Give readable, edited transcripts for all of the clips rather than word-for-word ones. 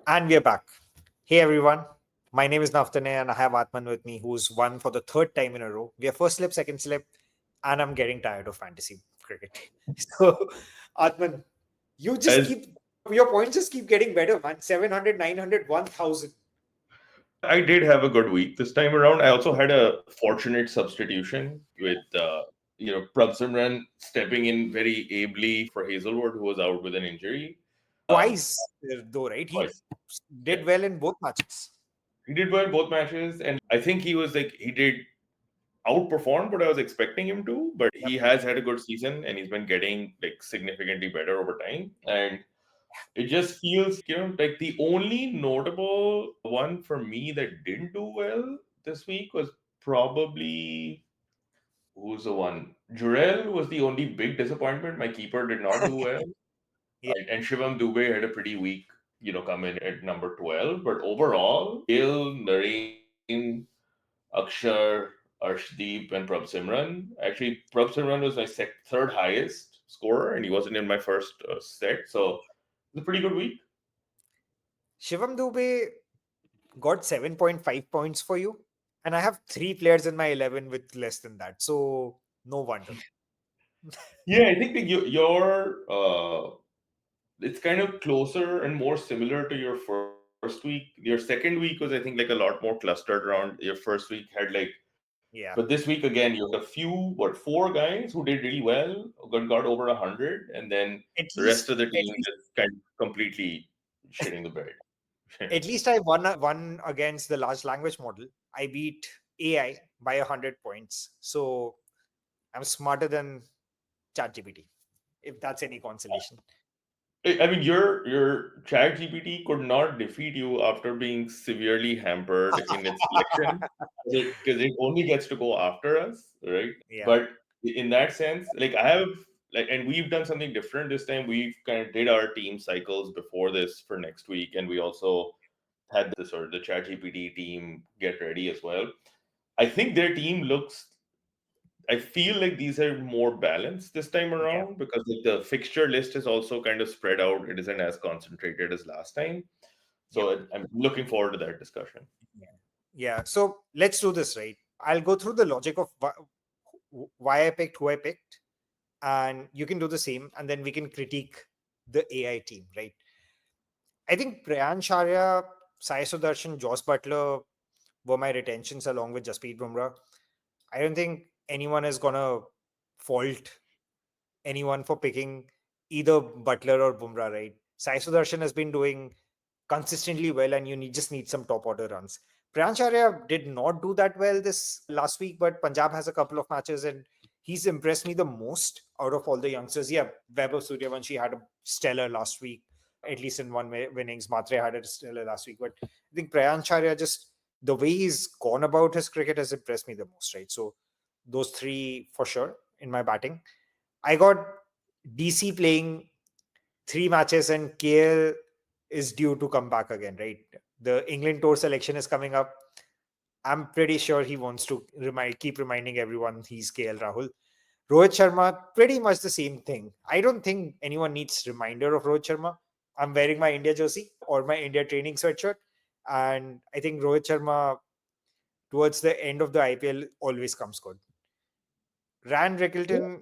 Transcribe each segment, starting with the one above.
And we are back. Hey everyone, my name is Naftane and I have Aatman with me who's won for the third time in a row. We are first slip, second slip, and I'm getting tired of fantasy cricket. So, Atman, you just As keep, your points just keep getting better, man. 700, 900, 1000. I did have a good week this time around. I also had a fortunate substitution with Prabhsimran stepping in very ably for Hazelwood, who was out with an injury. Um, Twice, though, right? He Twice. Yeah, did well in both matches. he did well in both matches, and I think he did outperform what I was expecting him to. But Yep. he has had a good season, and he's been getting like significantly better over time. And it just feels, like the only notable one for me that didn't do well this week was probably who's the one? Jurel was the only big disappointment. My keeper did not do well. Yeah. And Shivam Dubey had a pretty weak, come in at number 12. But overall, Gill, Nareen, Akshar, Arshdeep, and Prabhsimran. Actually, Prabhsimran was my third highest scorer, and he wasn't in my first set. So it's a pretty good week. Shivam Dubey got 7.5 points for you, and I have three players in my 11 with less than that. So, no wonder. Yeah, I think that it's kind of closer and more similar to your first week. Your second week was, I think, like a lot more clustered around. Your first week had but this week Yeah. again, you had a few, four guys who did really well, got over 100, and then At the rest of least, the at team least just kind of completely shitting the bed. At least I won against the large language model. I beat AI by 100 points. So I'm smarter than ChatGPT, if that's any consolation. I mean, your Chat GPT could not defeat you after being severely hampered in its selection because it only gets to go after us, right? Yeah. But in that sense, like I have and we've done something different this time. We've kind of did our team cycles before this for next week, and we also had the sort of the Chat GPT team get ready as well. I think their team looks I feel like these are more balanced this time Yeah. around because like the fixture list is also kind of spread out. It isn't as concentrated as last time. Yep. So I'm looking forward to that discussion. Yeah. Yeah. So let's do this, right? I'll go through the logic of why I picked who I picked, and you can do the same, and then we can critique the AI team, right? I think Prayan Sharia, Sai Sudarshan, Joss Butler were my retentions along with Jasprit Bumrah. I don't think anyone is gonna fault anyone for picking either Butler or Bumrah, right? Sai Sudarshan has been doing consistently well, and just need some top order runs. Prancharya did not do that well this last week, but Punjab has a couple of matches, and he's impressed me the most out of all the youngsters. Yeah, Vaibhav Suryavanshi had a stellar last week, at least in one winnings. Matre had a stellar last week, but I think Prancharya just the way he's gone about his cricket has impressed me the most, right? So those three for sure in my batting. I got DC playing three matches, and KL is due to come back again, right? The England tour selection is coming up. I'm pretty sure he wants to keep reminding everyone he's KL Rahul. Rohit Sharma, pretty much the same thing. I don't think anyone needs reminder of Rohit Sharma. I'm wearing my India jersey or my India training sweatshirt, and I think Rohit Sharma towards the end of the IPL always comes good. Rand Rickleton,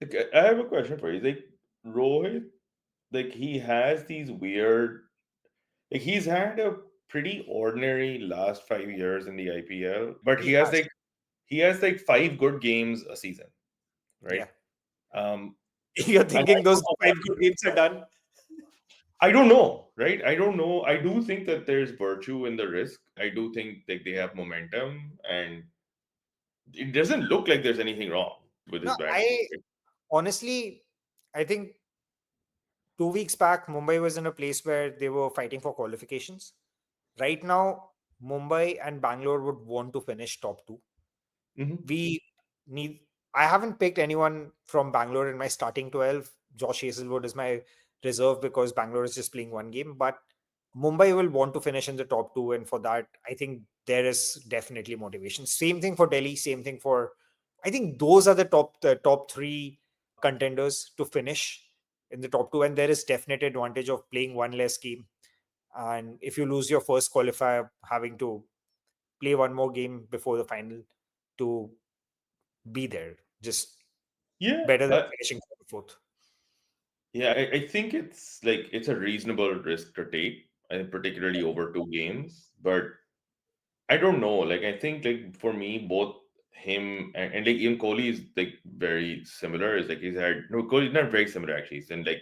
Okay, I have a question for you. Like Rohit, like he has these weird like he's had a pretty ordinary last 5 years in the IPL, but he has, he has like five good games a season, right? yeah. Um You're and thinking those five good games are done? I don't know, right? I don't know. I do think that there's virtue in the risk. I do think that they have momentum, and it doesn't look like there's anything wrong with No, his batting. I honestly, I think 2 weeks back, Mumbai was in a place where they were fighting for qualifications. Right now, Mumbai and Bangalore would want to finish top two. Hmm. We need. I haven't picked anyone from Bangalore in my starting 12. Josh Hazelwood is my reserve because Bangalore is just playing one game. But Mumbai will want to finish in the top two. And for that, I think there is definitely motivation. Same thing for Delhi. Same thing for. I think those are the top three contenders to finish in the top two. And there is definite advantage of playing one less game And if you lose your first qualifier, having to play one more game before the final to be there, just Yeah, better than finishing fourth. yeah. I think it's a reasonable risk to take, and particularly over two games. But I don't know. Like I think like for me, both him and like even Kohli is like very similar. Is like he's had no Kohli's not very similar actually. He's in like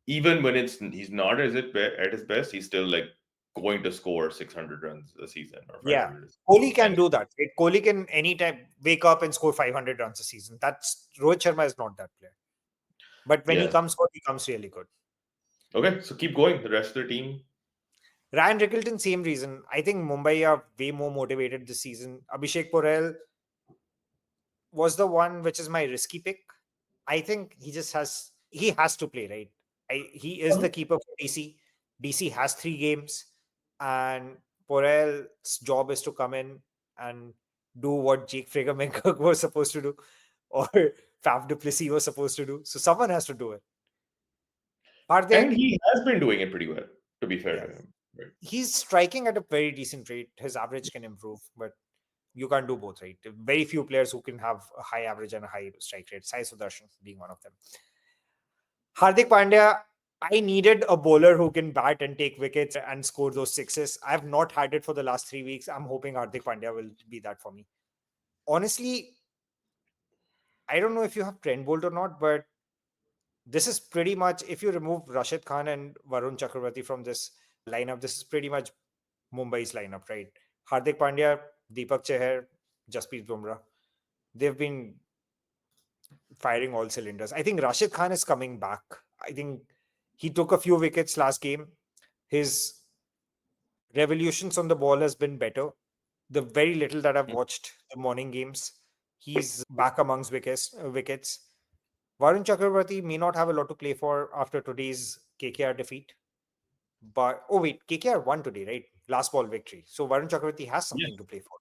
even when he's not at his best, he's still like going to score 600 runs a season or Yeah. 500. Kohli And can do that. Right? Kohli can anytime wake up and score 500 runs a season. That's Rohit Sharma is not that player. But when yeah. he comes really good. Okay, so keep going. The rest of the team. Ryan Rickelton, same reason. I think Mumbai are way more motivated this season. Abhishek Porel was the one which is my risky pick. I think he has to play, right? He is the keeper for DC. DC has 3 games, and Porel's job is to come in and do what Jake Frager was supposed to do, or Faf du Plessis was supposed to do. So someone has to do it. And Hardik, he has been doing it pretty well, to be fair to yeah, him. Right. he's striking at a very decent rate. His average can improve, but you can't do both, right? Very few players who can have a high average and a high strike rate. Sai Sudarshan being one of them. Hardik Pandya, I needed a bowler who can bat and take wickets and score those sixes. I have not had it for the last 3 weeks. I'm hoping Hardik Pandya will be that for me. Honestly, I don't know if you have Trent Bolt or not, but this is pretty much, if you remove Rashid Khan and Varun Chakravarti from this lineup, this is pretty much Mumbai's lineup, right? Hardik Pandya, Deepak Chahar, Jasprit Bumrah. They've been firing all cylinders. I think Rashid Khan is coming back. I think he took a few wickets last game. His revolutions on the ball has been better. The very little that I've watched the morning games, he's back amongst wickets. Varun Chakravarti may not have a lot to play for after today's KKR defeat. But oh wait, KKR won today, right? Last ball victory. So Varun Chakravarti has Yes. something to play for.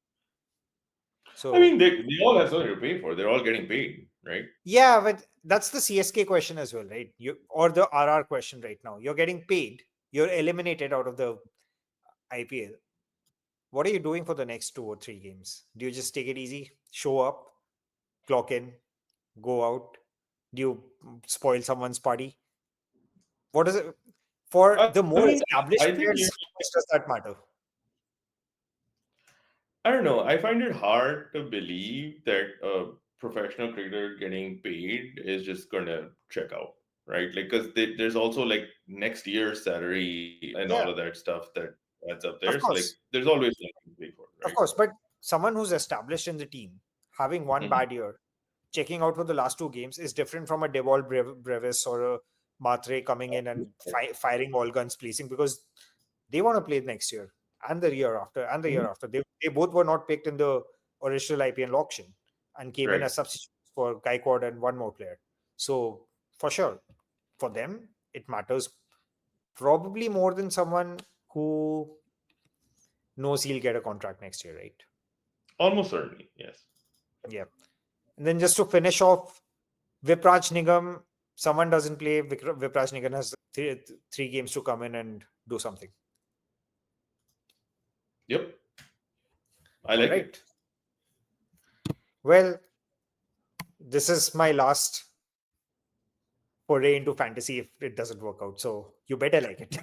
I mean, So they all have something to pay for. They're all getting paid, right? yeah, but that's the CSK question as well, right? You or the RR question right now. You're getting paid. You're eliminated out of the IPL. What are you doing for the next 2 or 3 games? Do you just take it easy, show up, clock in, go out? Do you spoil someone's party? What is it for I the mean, more I established think players? How much does that matter? I don't know. I find it hard to believe that a professional cricketer getting paid is just going to check out, right? Like, because there's also like next year's salary and all of Yeah, that stuff that adds up there. So, of like, course. there's always something to pay for, right? Of course, but someone who's established in the team, having one Hmm. bad year, checking out for the last 2 games is different from a Devol Brevis or a Matre coming in and firing all guns blazing, because they want to play next year and the year after and the Hmm. year after. They both were not picked in the original IPL auction and came in Right. as substitutes for Gaikwad and one more player. So for sure, for them, it matters probably more than someone who knows he'll get a contract next year, right? Almost certainly, yes. Yeah. And then just to finish off, Vipraj Nigam, someone doesn't play. Vipraj Nigam has three games to come in and do something. Yep. I All like it. right. Well, this is my last foray into fantasy if it doesn't work out. So you better like it.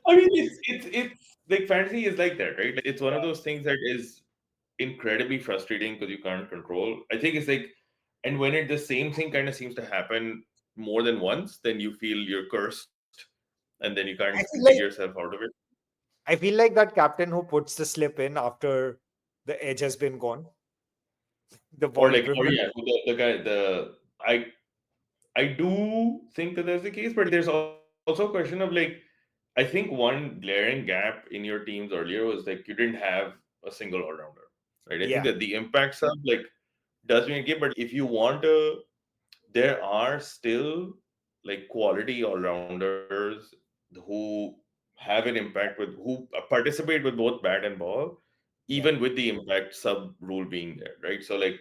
I mean, it's like fantasy is like that, right? Like, it's one of those things that is incredibly frustrating because you can't control. I think it's like, and when the same thing kind of seems to happen more than once, then you feel you're cursed, and then you can't I dig feel like yourself out of it. that captain who puts the slip in after the edge has been gone. The Or ball. like, or Remember? yeah, the guy, I do think that that's the case, but there's also a question of like, I think one glaring gap in your teams earlier was like you didn't have a single all rounder, right? I think Yeah. that the impact sub like does make it, but if you want to, there are still like quality all rounders who have an impact with who participate with both bat and ball, Yeah. even with the impact sub rule being there, right? So like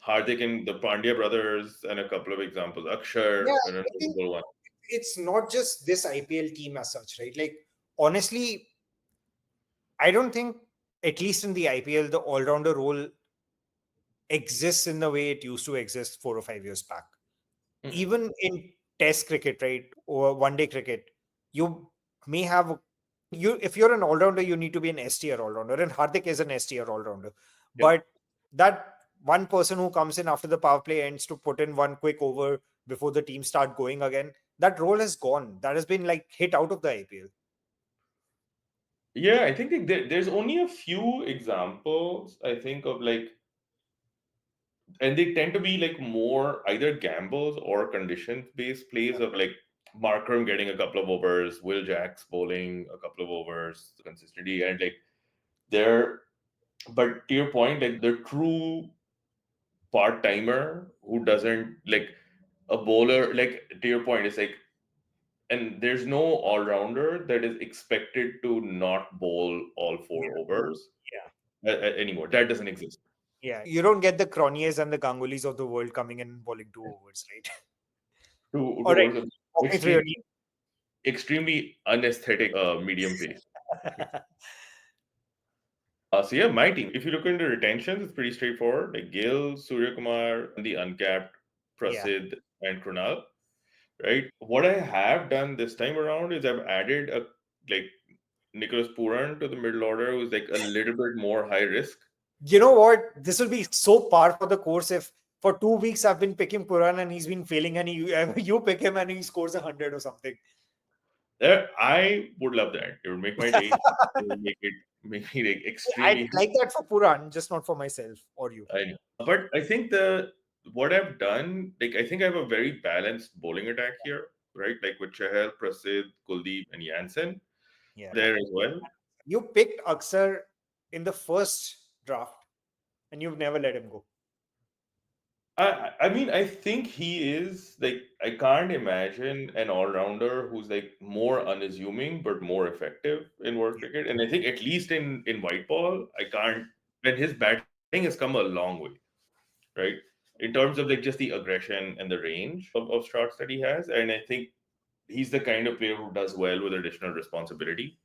Hardik and the Pandya brothers and a couple of examples, Yeah. Akshar, and a I think notable one. it's not just this IPL team as such, right? Like honestly, I don't think, at least in the IPL, the all rounder role exists in the way it used to exist 4 or 5 years back. Mhm. Even in test cricket, right, or one day cricket, you may have you if you're an all-rounder, you need to be an S tier all-rounder, and Hardik is an S tier all-rounder. Yep. But that one person who comes in after the power play ends to put in one quick over before the team start going again, that role has gone. That has been like hit out of the IPL. Yeah, I think like, there's only a few examples I think of like, and they tend to be like more either gambles or conditions based plays of like Markram getting a couple of overs, Will Jacks bowling a couple of overs consistently, and like they're, but to your point, like the true part timer who doesn't like a bowler, like to your point, it's like, and there's no all rounder that is expected to not bowl all Yeah, four overs yeah, anymore. That doesn't exist. yeah. You don't get the Croniers and the Gangulis of the world coming in and bowling 2 overs, right? Two All right, overs of walk me through your extreme, team. extremely unaesthetic medium pace. So yeah, my team. If you look into retentions, it's pretty straightforward. Like Gill, Surya Kumar, and the uncapped Yeah. Prasid and Krunal. Right. What I have done this time around is I've added a like Nicholas Puran to the middle order, who's like a little bit more high risk. You know what? This will be so par for the course if for 2 weeks I've been picking Puran and he's been failing, and you pick him and he scores 100 or something. I would love that. It would make my day. It would make me like I'd extremely. like that for Puran, just not for myself or you. I know. But I think the what I've done, like I think I have a very balanced bowling attack here, right? Like with Chahal, Prasid, Kuldeep, and Jansen Yeah. there as well. You picked Aksar in the first draft and you've never let him go. I mean I think he is like I can't imagine an all rounder who's like more unassuming but more effective in world Yeah. cricket. And I think at least in white ball, I can't. And his batting has come a long way, right? In terms of like just the aggression and the range of shots that he has. And I think he's the kind of player who does well with additional responsibility.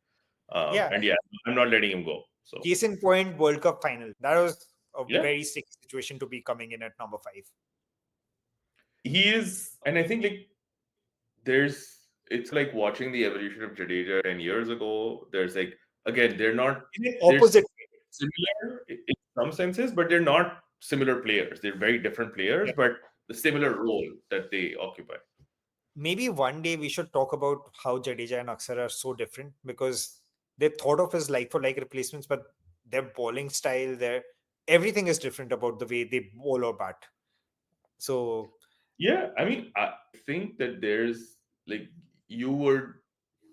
Yeah. And yeah, I'm not letting him go. So Case in point, World Cup final. That was a yeah, very sticky situation to be coming in at number 5. he is, and I think like there's it's like watching the evolution of Jadeja 10 years ago. There's like again, In an they're opposite way. similar in some senses, but they're not similar players. They're very different players, Yeah. but the similar role that they occupy. Maybe one day we should talk about how Jadeja and Aksar are so different, because they thought of as like for like replacements, but their bowling style, their everything is different about the way they bowl or bat. So Yeah, I mean, I think that there's like you would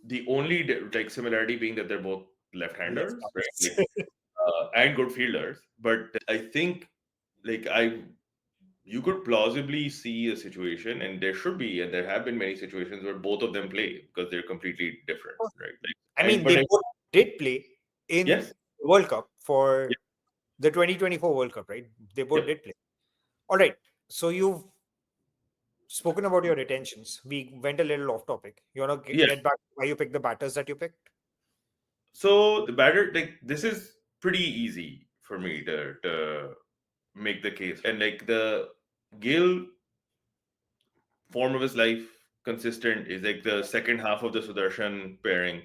the only like similarity being that they're both left left-handers, right? Like arms. and good fielders. But I think like you could plausibly see a situation, and there should be, and there have been many situations where both of them play because they're completely different, right? Like, I and mean, but they I, both did play in yes, World Cup yep, for the 2024 World Cup, right? They both yep, did play. All right. So you've spoken about your retentions. We went a little off topic. You want to yeah. get back to why you picked the batters that you picked? So the batter, like this is pretty easy for me to make the case, and like the Gill form of his life consistent is like the second half of the Sudarshan pairing.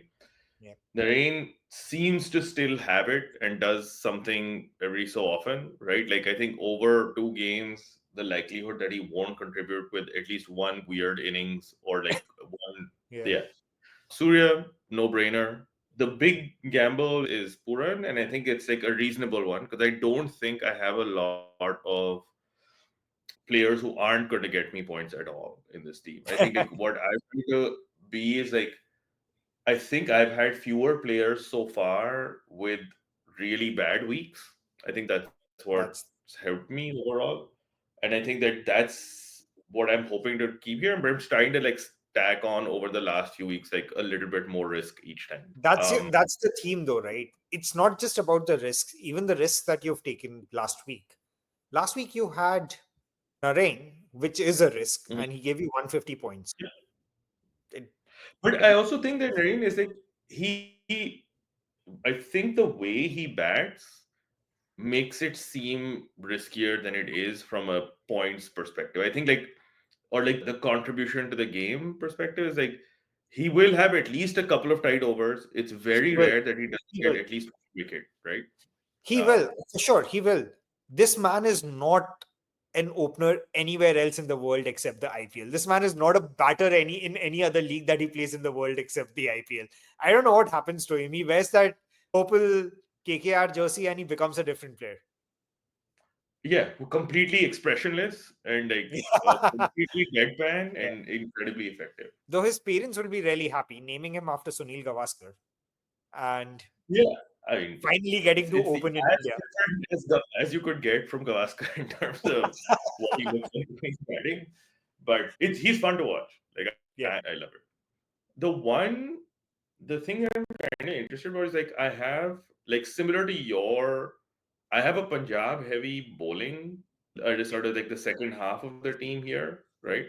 Yeah. Narain seems to still have it and does something every so often, right? Like I think over 2 games, the likelihood that he won't contribute with at least one weird innings or like one, Yeah. yeah. Surya, no brainer. The big gamble is Puran, and I think it's like a reasonable one because I don't think I have a lot of players who aren't going to get me points at all in this team. I think like what I try to be is like I think I've had fewer players so far with really bad weeks. I think that's what's That's helped me overall, and I think that that's what I'm hoping to keep here. But I'm trying to like stack on over the last few weeks, like a little bit more risk each time. that's the theme though, right? It's not just about the risks, even the risks that you've taken last week. Last week you had Narain, which is a risk, Mhm. and he gave you 150 points. Yeah. It, But I also think that Naren is like he, I think the way he bats makes it seem riskier than it is from a points perspective. I think like or like the contribution to the game perspective is like he will have at least a couple of tight overs. It's He very will. rare that he doesn't He get will. at least one wicket, right? He Uh, will. For sure. He will. This man is not an opener anywhere else in the world except the IPL. This man is not a batter in any other league that he plays in the world except the IPL. I don't know what happens to him. He wears that purple KKR jersey and he becomes a different player. yeah, completely expressionless and like Yeah. completely deadpan Yeah. and incredibly effective. Though his parents will be really happy naming him after Sunil Gavaskar and Yeah, I mean, finally getting to it's open in as India. different as you could get from Gavaskar in terms of what he looks like when he's batting, but he's fun to watch. Like Yeah. I love it. The thing that I'm kind of interested about is like I have like similar to your, I have a Punjab heavy bowling. I just sort of like the second half of the team here, right?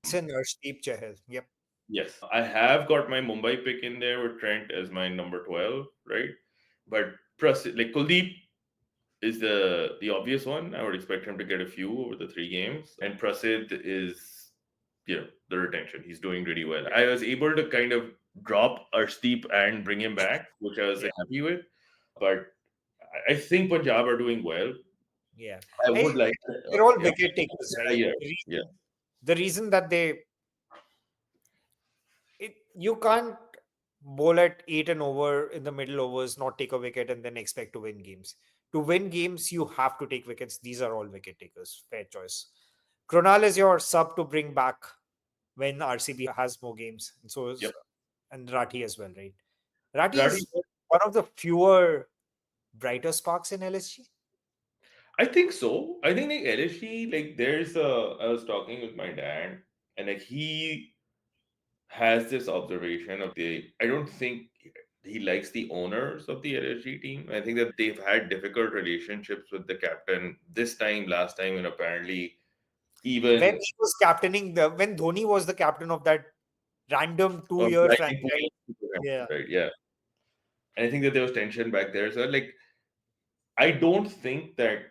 It's an Arshdeep Chahal. Yep. Yes, I have got my Mumbai pick in there with Trent as my number 12, right? But like Kuldeep is the obvious one. I would expect him to get a few over the three games. And Prasid is, the retention. He's doing really well. I was able to kind of drop Arshdeep and bring him back, which I was Yeah. like, happy with. But I think Punjab are doing well. Yeah. I would like, They're all yeah, wicket takers, right? yeah, The yeah, reason, the reason that you can't bowl at 8 and over in the middle overs, not take a wicket, and then expect to win games. To win games, you have to take wickets. These are all wicket takers. Fair choice. Kronal is your sub to bring back when RCB has more games, and so is yep. and Rathi as well, right? Rathi Radi, is one of the fewer brighter sparks in LSG. I think so. I think like LSG, like I was talking with my dad, and like he has this observation of I don't think he likes the owners of the LSG team. I think that they've had difficult relationships with the captain this time, last time, and apparently When even he was captaining when Dhoni was the captain of that random 2 year writing franchise. pool, Yeah. right? Yeah. And I think that there was tension back there. So like I don't think that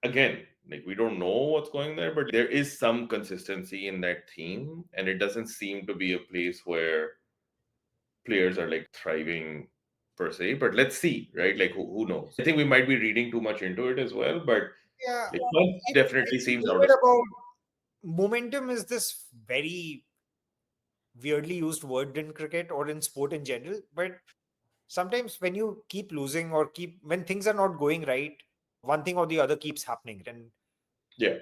again, like we don't know what's going there, but there is some consistency in that theme, and it doesn't seem to be a place where players are like thriving per se. But let's see, right? Like who knows? I think we might be reading too much into it as well, but Yeah. like one definitely It's a seems little out bit of about momentum is this very weirdly used word in cricket or in sport in general. But sometimes when you keep losing or when things are not going right, one thing or the other keeps happening. And yeah.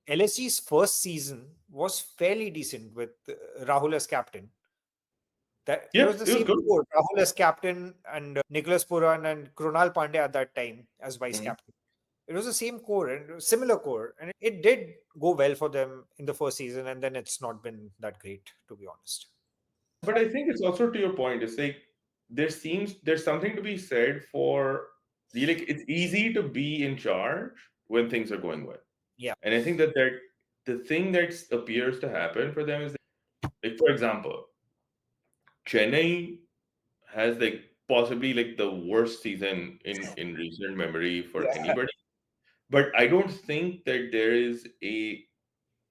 LSG's first season was fairly decent with Rahul as captain. That it Yeah, was the it was same good. core, Rahul as captain and Nicholas Puran and Krunal Pandey at that time as vice Mhm. captain. It was the same core and similar core, and it did go well for them in the first season, and then it's not been that great, to be honest. But I think it's also to your point. It's like there's something to be said for like it's easy to be in charge when things are going well. Yeah. And I think that the thing that appears to happen for them is like for example, Chennai has like possibly like the worst season in recent memory for Yeah. anybody. But I don't think that there is a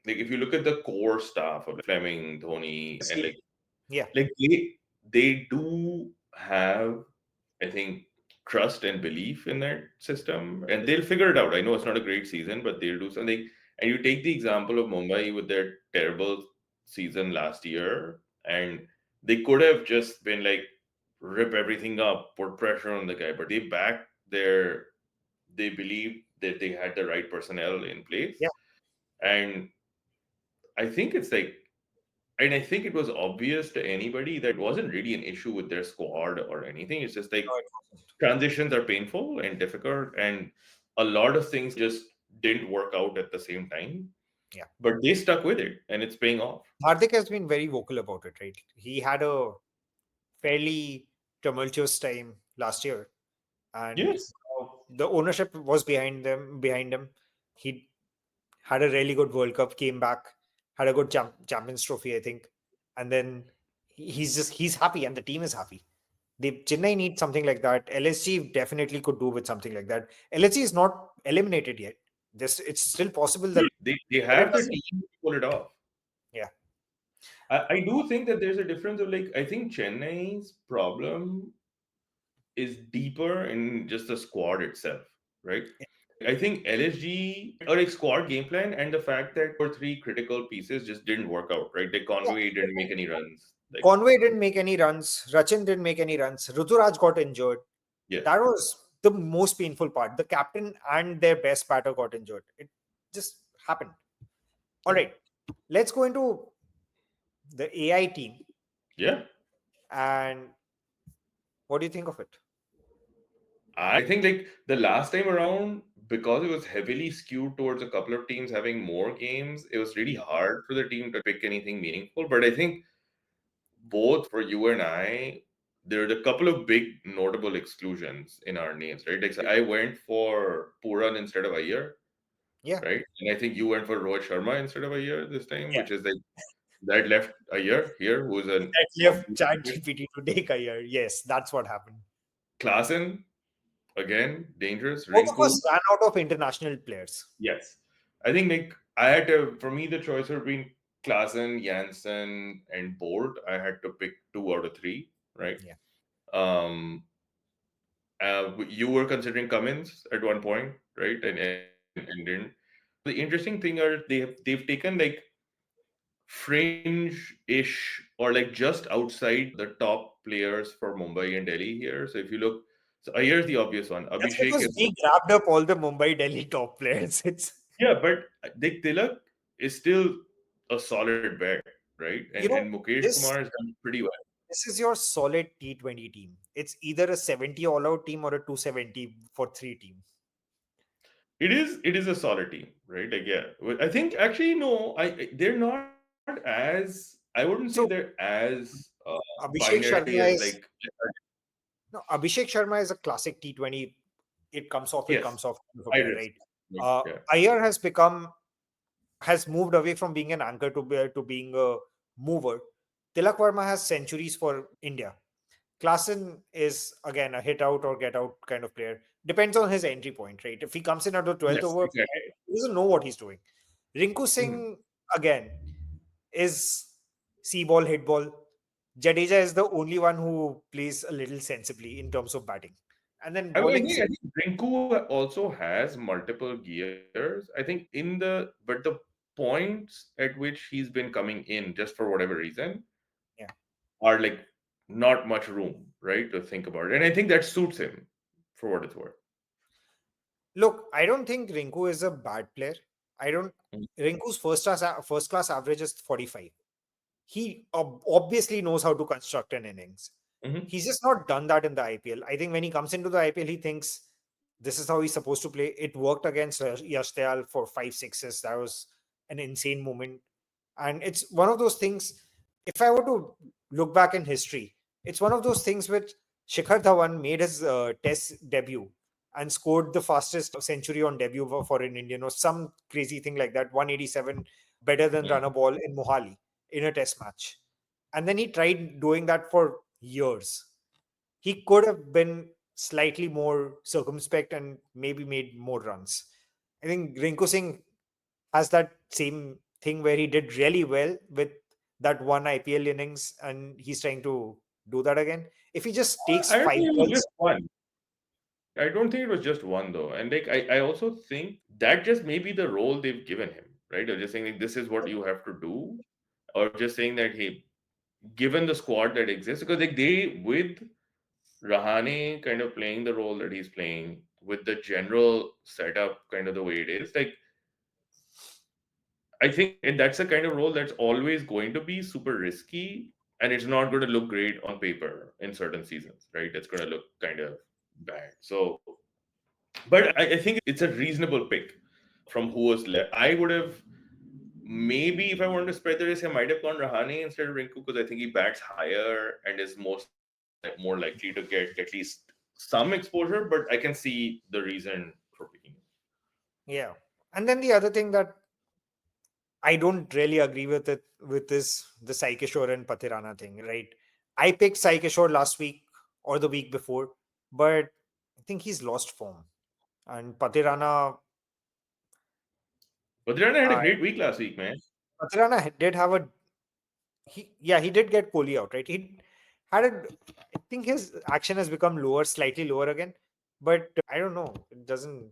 like if you look at the core staff of Fleming, Dhoni, and See, yeah. like they do have, I think, trust and belief in that system, and they'll figure it out. I know it's not a great season, but they'll do something. And you take the example of Mumbai with their terrible season last year, and they could have just been like rip everything up, put pressure on the guy, but they backed they believed that they had the right personnel in place, Yeah. and I think it's like and I think it was obvious to anybody that it wasn't really an issue with their squad or anything. It's just like No, it wasn't. transitions are painful and difficult, and a lot of things just didn't work out at the same time. Yeah. But they stuck with it, and it's paying off. Hardik has been very vocal about it, right? He had a fairly tumultuous time last year, and Yes, the ownership was behind him. He had a really good World Cup, came back, had a good Champions Trophy, I think, and then he's happy, and the team is happy. The Chennai needs something like that. LSG definitely could do with something like that. LSG is not eliminated yet. This it's still possible that They but it have the doesn't. team to pull it off. Yeah. I do think that there's a difference of like I think Chennai's problem is deeper in just the squad itself, right? I think LSG or like squad game plan and the fact that for three critical pieces just didn't work out, right? Like Yeah. Conway didn't make any runs. Like Conway didn't make any runs. Rachin didn't make any runs. Ruturaj got injured. yes. That was the most painful part. The captain and their best batter got injured. It just happened. All Yeah. right. Let's go into the AI team. Yeah. And what do you think of it? I think like the last time around, because it was heavily skewed towards a couple of teams having more games, it was really hard for the team to pick anything meaningful. But I think both for you and I, there are a couple of big notable exclusions in our names, right? Like so I went for Puran instead of Iyer, Yeah. right? And I think you went for Rohit Sharma instead of Iyer this time, Yeah. which is like that left Iyer here, who's an That left obvious Chat pick. GPT to take a year. Yes, that's what happened. Klaasen, again, dangerous. Both of Rinku, us ran out of international players. yes. I think like I had to for me the choice between Klaasen, Janssen, and Bolt. I had to pick two out of three, right? Yeah. Um you were considering Cummins at one point, right? And didn't. The interesting thing are they've taken like fringe-ish or like just outside the top players for Mumbai and Delhi here. So if you look, so here's the obvious one. That's Abhishek because is we grabbed up all the Mumbai Delhi top players. It's yeah, but Dick Tilak is still a solid bet, right? you And know Mukesh Kumar this has done pretty well. this is your solid T20 team. It's either a 70 all out team or a 270 for three team. It is a solid team, right? Like yeah, I think actually no, they're not as I wouldn't say they're So as Abhishek binary as Sharma like is no Abhishek Sharma is a classic T20. It yes, comes off kind of a high player, risk. right? Like, yeah. Iyer has moved away from being an anchor to being a mover. Tilak Verma has centuries for India. Klassen is again a hit out or get out kind of player. Depends on his entry point, right? If he comes in at the 12th Yes, over, exactly. he doesn't know what he's doing. Rinku Mhm. Singh again is see ball, hit ball. Jadeja is the only one who plays a little sensibly in terms of batting. And then bowling, I think Rinku also has multiple gears. I think in the points at which he's been coming in just for whatever reason yeah. are like not much room, right, to think about it. And I think that suits him for what it's worth. Look, I don't think Rinku is a bad player. I don't. Rinku's first class average is 45. He obviously knows how to construct an innings. Hmm. He's just not done that in the IPL. I think when he comes into the IPL, he thinks this is how he's supposed to play. It worked against Yash Dayal for five sixes. That was an insane moment. And it's one of those things. If I were to look back in history, it's one of those things which Shikhar Dhawan made his Test debut and scored the fastest century on debut for an Indian or some crazy thing like that. 187 better than run a ball in Mohali in a Test match. And then he tried doing that for years. He could have been slightly more circumspect and maybe made more runs. I think Rinku Singh has that same thing where he did really well with that one IPL innings and he's trying to do that again. If he just takes I don't five think it was balls, just one. I don't think it was just one though. And like I also think that just may be the role they've given him, right? Or just saying like this is what you have to do, or just saying that hey, given the squad that exists, because like they with Rahane kind of playing the role that he's playing, with the general setup kind of the way it is, like I think and that's the kind of role that's always going to be super risky and it's not going to look great on paper in certain seasons, right? It's going to look kind of bad. So, but I think it's a reasonable pick from who was left. I would have maybe if I wanted to spread the risk, I might have gone Rahane instead of Rinku because I think he bats higher and is more likely to get at least some exposure. But I can see the reason for picking him. yeah. And then the other thing that I don't really agree with is the Sai Kishore and Patirana thing, right? I picked Sai Kishore last week or the week before, but I think he's lost form. And But had a uh, great week last week, man. Did have a he did get Kohli out, right? He had a I think his action has become lower, slightly lower again, but I don't know. It doesn't.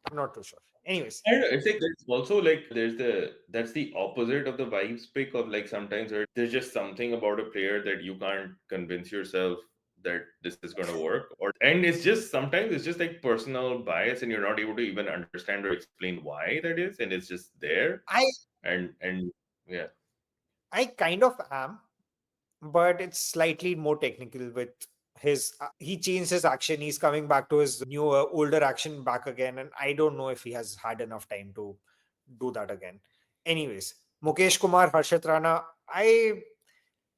I'm not too sure. Anyways, I don't know, it's like there's also like there's the that's the opposite of the vibes pick of like sometimes where there's just something about a player that you can't convince yourself that this is going to work, or and it's just sometimes it's just like personal bias and you're not able to even understand or explain why that is, and it's just there. I And yeah. I kind of am, but it's slightly more technical with his he changed his action. He's coming back to his newer older action back again, and I don't know if he has had enough time to do that again. Anyways, Mukesh Kumar, Harshit Rana, I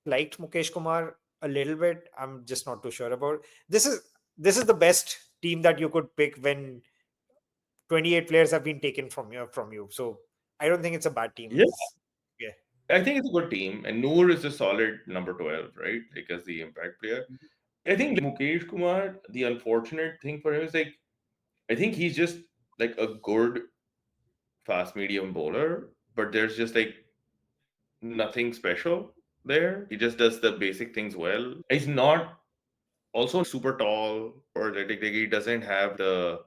liked Mukesh Kumar a little bit. I'm just not too sure about this is the best team that you could pick when 28 players have been taken from you. So I don't think it's a bad team. Yeah, Yeah. I think it's a good team, and Noor is a solid number 12, right? Like as the impact player. I think Mukesh Kumar, the unfortunate thing for him is like I think he's just like a good fast medium bowler, but there's just like nothing special there. He just does the basic things well. He's not also super tall or like he doesn't have the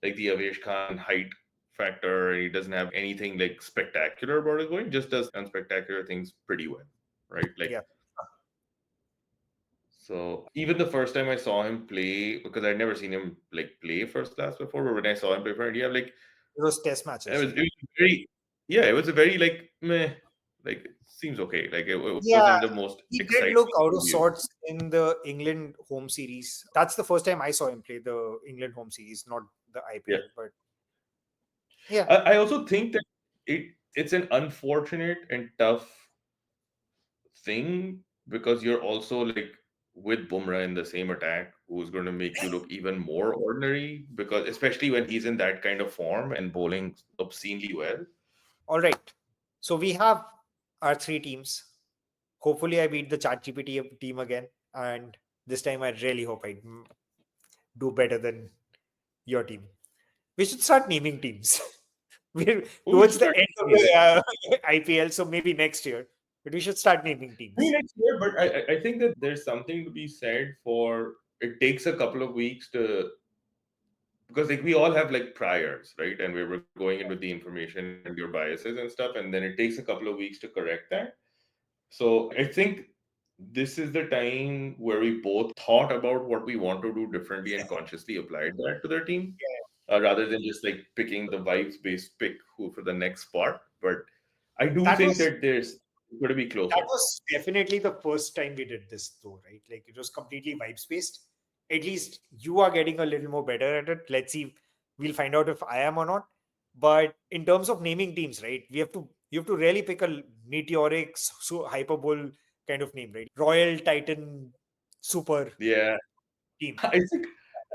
Avesh Khan height factor. He doesn't have anything like spectacular about his going. Just does unspectacular things pretty well, right? Like Yeah. so. Even the first time I saw him play, because I'd never seen him like play first class before, but when I saw him play for India, like Those test matches, it right? was very, yeah, it was a very like meh, like it seems okay. Like it wasn't Yeah, the most he did exciting look out of view. sorts in the England home series. That's the first time I saw him play the England home series, not the Yeah, IPL. But yeah, I also think that it's an unfortunate and tough thing because you're also like with Bumrah in the same attack, who's going to make you look even more ordinary because especially when he's in that kind of form and bowling obscenely well. all right. So we have our three teams. Hopefully, I beat the ChatGPT team again, and this time I really hope I do better than your team. We should start naming teams. We're Oh, we towards should the start end of doing the it. IPL, so maybe next year. But we should start naming I mean, teams. next year, but I think that there's something to be said for it takes a couple of weeks to because like we all have like priors, right? And we're going in with the information and your biases and stuff, and then it takes a couple of weeks to correct that. So I think this is the time where we both thought about what we want to do differently and consciously applied that to their team, rather than just like picking the vibes based pick who for the next spot. But I do That think was that there's going to be that closer. was definitely the first time we did this, though, right? Like it was completely vibes based. At least you are getting a little more better at it. Let's see. We'll find out if I am or not. But in terms of naming teams, right? You have to really pick a meteoric, so hyperbole kind of name, right? Royal Titan Super Yeah, team. I think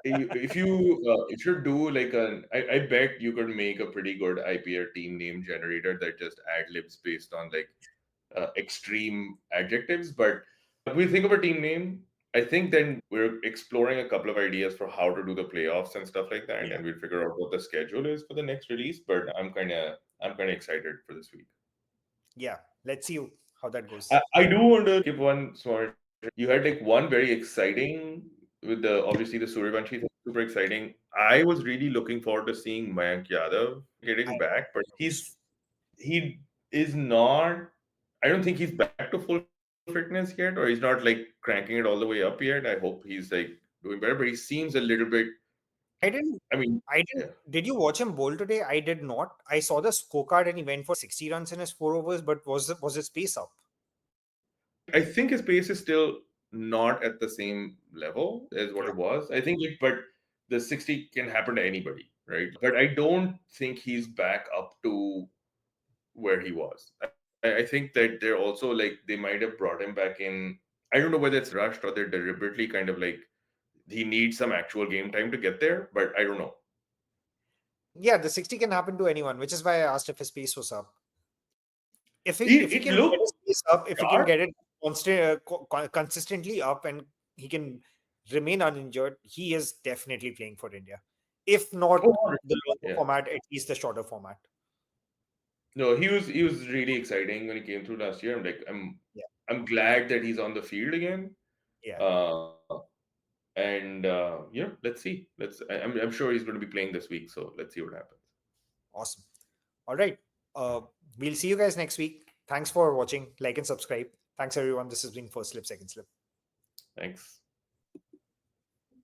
if you do like I bet you could make a pretty good IPL team name generator that just ad libs based on like extreme adjectives. But we think of a team name. I think then we're exploring a couple of ideas for how to do the playoffs and stuff like that, Yeah, and we'll figure out what the schedule is for the next release. But I'm kind of excited for this week. yeah. Let's see how that I, goes. I do want to give one small. You had like one very exciting with the obviously the Suryavanshi thing, super exciting. I was really looking forward to seeing Mayank Yadav I getting back, but was he is not. I don't think he's back to full fitness yet, or he's not like cranking it all the way up yet. I hope he's like doing better, but he seems a little bit. I didn't. I mean, I yeah. didn't. Did you watch him bowl today? I did not. I saw the scorecard and he went for 60 runs in his 4 overs. But was his pace up? I think his pace is still not at the same level as what Yeah. it was. I think, but the 60 can happen to anybody, right? But I don't think he's back up to where he was. I think that they're also like they might have brought him back in. I don't know whether it's rushed or they're deliberately kind of like he needs some actual game time to get there, but I don't know. Yeah, the 60 can happen to anyone, which is why I asked if his pace was up. If he It can get looked his pace up, if he can sharp. get it. consistently up and he can remain uninjured, he is definitely playing for India. If not Oh, the 100%. longer Yeah. format, at least the shorter format. No, he was really exciting when he came through last year. Yeah, I'm glad that he's on the field again. yeah, Uh, and let's see. I'm sure he's going to be playing this week, so let's see what happens. awesome. All right. Uh, we'll see you guys next week. Thanks for watching. Like and subscribe. Thanks everyone. This has been First Slip, Second Slip. Thanks.